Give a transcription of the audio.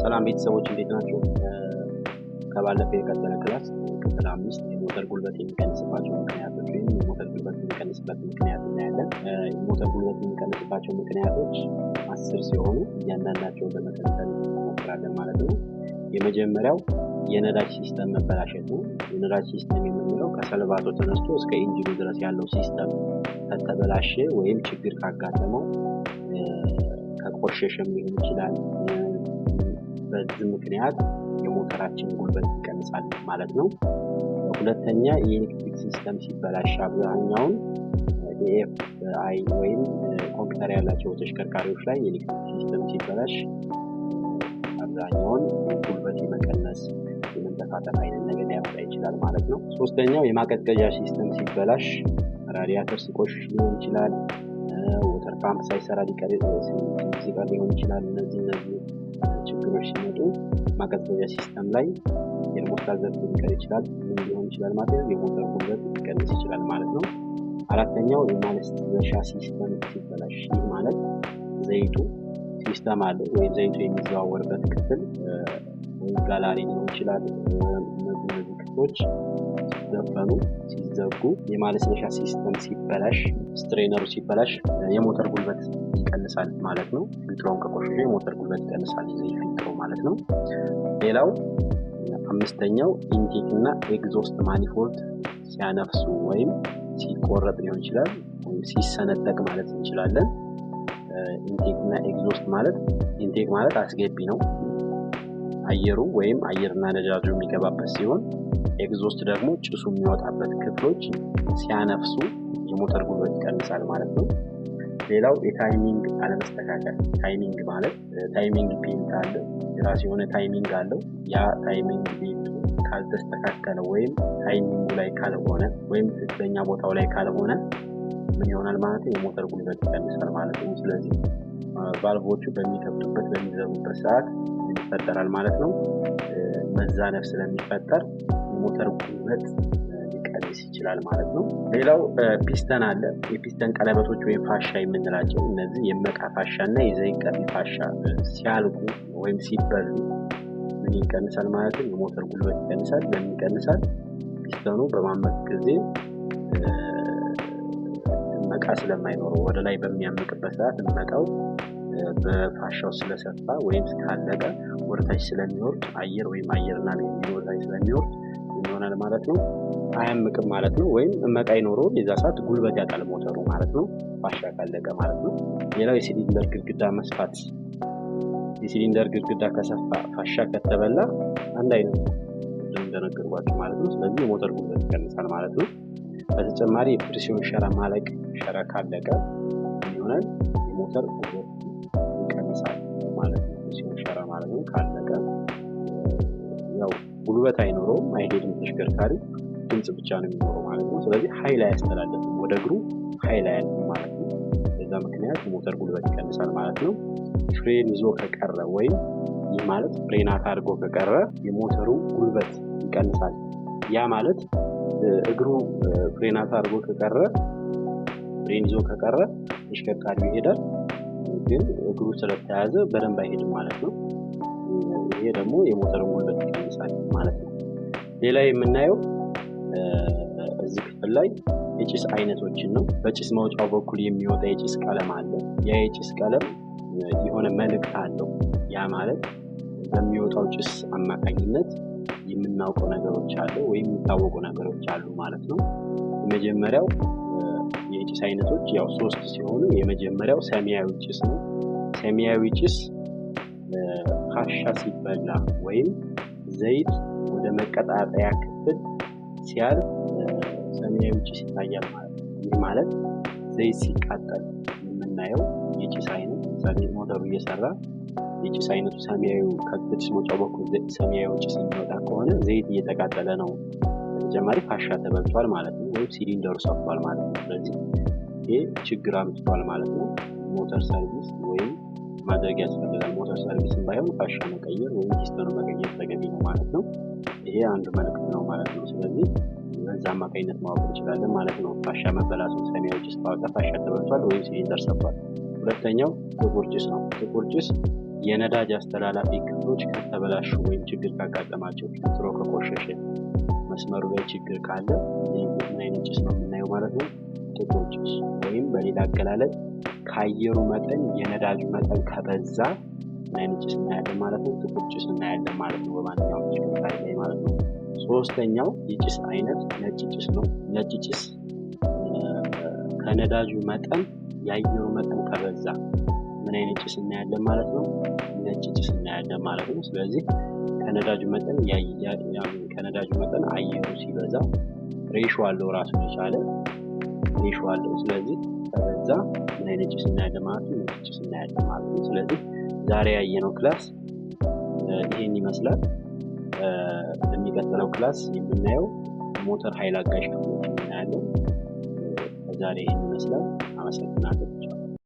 ሰላም ቤተሰቦች እንዴት ናችሁ? ከባለፈው የቀጠለ ክላስ ክፍል 5 የሞተር ጉልበት የሚቀንስባቸው ምክንያቶች ወይም የሞተር ጉልበት የሚቀንስበት ምክንያት እናያለን። የሞተር ጉልበት የሚቀንስባቸው ምክንያቶች 10 ሲሆኑ እያንዳንዳቸውን ለመተንተን እንሞክራለን ማለት ነው። የመጀመሪያው የነዳጅ ሲስተም መበላሸት ነው። የነዳጅ ሲስተም የምንለው ከሰልባቶ ተነስቶ እስከ ኢንጂኑ ድረስ ያለው ሲስተም ከተበላሸ ወይም ችግር ካጋጠመው ከቆሸሸም ሊሆን ይችላል። በዚህ ምክንያት የሞተራችን ጉልበት ይቀንሳል ማለት ነው። ሁለተኛ የኤሌክትሪክ ሲስተም ሲበላሽ አብዛኛውን ኤኤፍአይ ወይም ኮምፒውተር ያላቸው ተሽከርካሪዎች ላይ የኤሌክትሪክ ሲስተም ሲበላሽ አብዛኛውን ጉልበት የመቀነስ የመንጠፋጠፍ አይነት ነገር ሊያመጣ ይችላል ማለት ነው። ሶስተኛው የማቀዝቀዣ ሲስተም ሲበላሽ ራዲያተር ሲቆሽሽ ሊሆን ይችላል። ወተር ፓምፕ ሳይሰራ ሲቀር ሊሆን ይችላል። እነዚህ ችግሮች ሲመጡ ማቀዝቀዣ ሲስተም ላይ የሞተር ዘርፍ ሊቀር ይችላል። ምን ሊሆን ይችላል ማለት ነው? የሞተር ጉልበት ሊቀንስ ይችላል ማለት ነው። አራተኛው የማለስለሻ ሲስተም ሲበላሽ፣ ይህ ማለት ዘይቱ ሲስተም አለ ወይም ዘይቱ የሚዘዋወርበት ክፍል ወይም ጋላሪ ሊሆን ይችላል። እነዚህ ክፍሎች ሲዘፈኑ ሲዘጉ የማለስለሻ ሲስተም ሲበላሽ፣ ስትሬነሩ ሲበላሽ የሞተር ጉልበት ይቀንሳል ማለት ነው። ፊልትሮን ከቆሸሸ የሞተር ጉልበት ይቀንሳል፣ የዘይት ፊልትሮ ማለት ነው። ሌላው አምስተኛው ኢንቴክ እና ኤግዞስት ማኒፎልድ ሲያነፍሱ ወይም ሲቆረጥ ሊሆን ይችላል ወይም ሲሰነጠቅ ማለት እንችላለን። ኢንቴክ እና ኤግዞስት ማለት ኢንቴክ ማለት አስገቢ ነው፣ አየሩ ወይም አየርና ነዳጁ የሚገባበት ሲሆን ኤግዞስት ደግሞ ጭሱ የሚወጣበት ክፍሎች ሲያነፍሱ የሞተር ጉልበት ይቀንሳል ማለት ነው። ሌላው የታይሚንግ አለመስተካከል። ታይሚንግ ማለት ታይሚንግ ቤልት አለ፣ የራሱ የሆነ ታይሚንግ አለው። ያ ታይሚንግ ቤልት ካልተስተካከለ ወይም ታይሚንጉ ላይ ካልሆነ ወይም ትክክለኛ ቦታው ላይ ካልሆነ ምን ይሆናል ማለት ነው? የሞተር ጉልበት ይቀንሳል ማለት ነው። ስለዚህ ቫልቮቹ በሚከፍቱበት በሚዘጉበት ሰዓት ይፈጠራል ማለት ነው። መዛነፍ ስለሚፈጠር የሞተር ጉልበት ሊቀንስ ይችላል ማለት ነው። ሌላው ፒስተን አለ። የፒስተን ቀለበቶች ወይም ፋሻ የምንላቸው እነዚህ የመቃ ፋሻ እና የዘይት ቀቢ ፋሻ ሲያልቁ ወይም ሲበሉ ምን ይቀንሳል ማለት ነው? የሞተር ጉልበት ይቀንሳል። ለምን ይቀንሳል? ፒስተኑ በማመቅ ጊዜ መቃ ስለማይኖረው ወደ ላይ በሚያምቅበት ሰዓት መቃው በፋሻው ስለሰፋ ወይም ስካለቀ ወደታች ስለሚወርድ አየር ወይም አየርና ወደታች ስለሚወርድ ይሆናል ማለት ነው። አያምቅም ማለት ነው። ወይም መቃ ይኖረው የዛ ሰዓት ጉልበት ያጣል ሞተሩ ማለት ነው፣ ፋሻ ካለቀ ማለት ነው። ሌላው የሲሊንደር ግድግዳ መስፋት። የሲሊንደር ግድግዳ ከሰፋ ፋሻ ከተበላ አንድ አይነት እንደነገርኳችሁ ማለት ነው። ስለዚህ የሞተር ጉልበት ይቀንሳል ማለት ነው። በተጨማሪ የፕሬሲዮን ሸራ ማለቅ፣ ሸራ ካለቀ ይሆናል የሞተር ጉልበት ይቀንሳል ማለት ነው። ፕሬሲዮን ሸራ ማለት ነው ካለቀ ያው ጉልበት አይኖረውም፣ አይሄድም ተሽከርካሪ፣ ድምጽ ብቻ ነው የሚኖረው ማለት ነው። ስለዚህ ኃይል አያስተላልፍም፣ ወደ እግሩ ኃይል አያልፍም ማለት ነው። በዛ ምክንያት የሞተር ጉልበት ይቀንሳል ማለት ነው። ፍሬን ይዞ ከቀረ ወይም ይህ ማለት ፍሬናት አድርጎ ከቀረ የሞተሩ ጉልበት ይቀንሳል። ያ ማለት እግሩ ፍሬናት አድርጎ ከቀረ ፍሬን ይዞ ከቀረ ተሽከርካሪው ይሄዳል፣ ግን እግሩ ስለተያዘ በደንብ አይሄድም ማለት ነው። ይሄ ደግሞ የሞተሩን ጉልበት ይቀንሳል ማለት ነው። ሌላ የምናየው እዚህ ክፍል ላይ የጭስ አይነቶችን ነው። በጭስ መውጫው በኩል የሚወጣ የጭስ ቀለም አለ። ያ የጭስ ቀለም የሆነ መልእክት አለው። ያ ማለት በሚወጣው ጭስ አማካኝነት የምናውቀው ነገሮች አሉ ወይም የሚታወቁ ነገሮች አሉ ማለት ነው። የመጀመሪያው የጭስ አይነቶች ያው 3 ሲሆኑ የመጀመሪያው ሰማያዊ ጭስ ነው። ሰማያዊ ጭስ ፋሻ ሲበላ ወይም ዘይት ወደ መቀጣጠያ ክፍል ሲያልፍ ሰማያዊ ጭስ ይታያል ማለት ነው። ይህ ማለት ዘይት ሲቃጠል የምናየው የጭስ አይነት። ለምሳሌ ሞተሩ እየሰራ የጭስ አይነቱ ሰማያዊ ከጭስ መውጫው በኩል ሰማያዊ ጭስ የሚወጣ ከሆነ ዘይት እየተቃጠለ ነው። በተጨማሪ ፋሻ ተበልቷል ማለት ነው፣ ወይም ሲሊንደሩ ሰፍቷል ማለት ነው። ስለዚህ ይሄ ችግር አምጥቷል ማለት ነው። ሞተር ሰርቪስ ወይም ማድረግ ያስፈልጋል። ሞተር ሰርቪስን ባይሆን ፋሻ መቀየር ወይም ፒስተኑ መቀየር ተገቢ ነው ማለት ነው። ይሄ አንዱ መልዕክት ነው ማለት ነው። ስለዚህ በዛ አማካኝነት ማወቅ እንችላለን ማለት ነው። ፋሻ መበላቱ ሰማያዊ ጭስ ካወጣ ፋሻ ተበልቷል ወይም ሲሊንደር ሰፍቷል። ሁለተኛው ጥቁር ጭስ ነው። ጥቁር ጭስ የነዳጅ አስተላላፊ ክፍሎች ከተበላሹ ወይም ችግር ካጋጠማቸው ፊልትሮ ከቆሸሸ መስመሩ ላይ ችግር ካለ ምን አይነት ጭስ ነው የምናየው ማለት ነው? ጥቁር ጭስ ወይም በሌላ አገላለጽ ከአየሩ መጠን የነዳጁ መጠን ከበዛ ምን አይነት ጭስ እናያለን ማለት ነው? ጥቁር ጭስ እናያለን ማለት ነው በማንኛውም ተሽከርካሪ ላይ ማለት ነው። ሶስተኛው የጭስ አይነት ነጭ ጭስ ነው። ነጭ ጭስ ከነዳጁ መጠን የአየሩ መጠን ከበዛ ምን አይነት ጭስ እናያለን ማለት ነው? ነጭ ጭስ እናያለን ማለት ነው። ስለዚህ ከነዳጁ መጠን አየሩ ሲበዛ ሬሾ አለው፣ ራሱን የቻለ ሬሾ አለው። ስለዚህ ከበዛ ምን አይነት ጭስ እናያለን ማለት ነው? ነጭ ጭስ እናያለን ማለት ነው። ስለዚህ ዛሬ ያየነው ክላስ ይሄን ይመስላል። በሚቀጥለው ክላስ የምናየው ሞተር ኃይል አጋዥ ክፍሎችን እናያለን። ዛሬ ይሄን ይመስላል። አመሰግናለሁ።